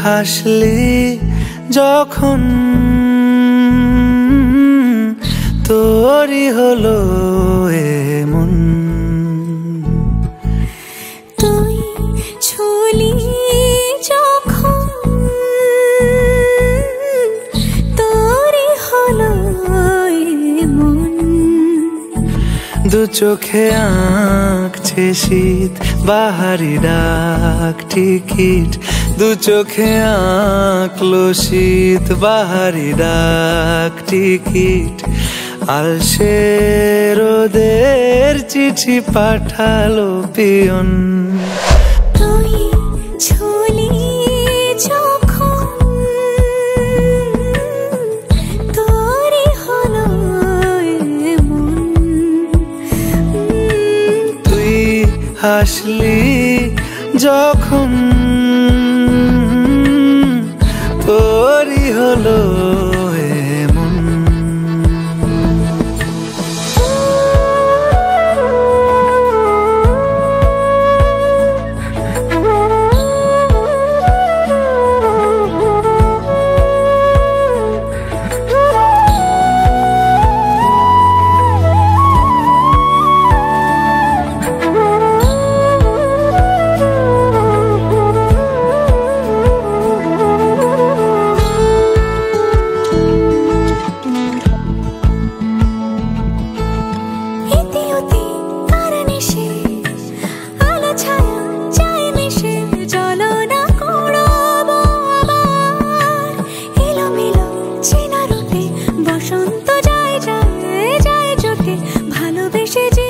হাসলি যখন তোরই হলো এমন। তুই ছুলি যখন তোরই হলো এমন। দু চোখে আঁকছে শীত বাহারি ডাক টিকিট, দু চোখে আঁকলো শীত বাহারি ডাক টিকিট। আলসে রোদের চিঠি পাঠালো পিয়ন। তুই ছুলি যখন তোরই হলো এমন। তুই হাসলি যখন তোরই হলো এমন। বসন্ত যায় যায় যায় জোটে ভালোবেসে যে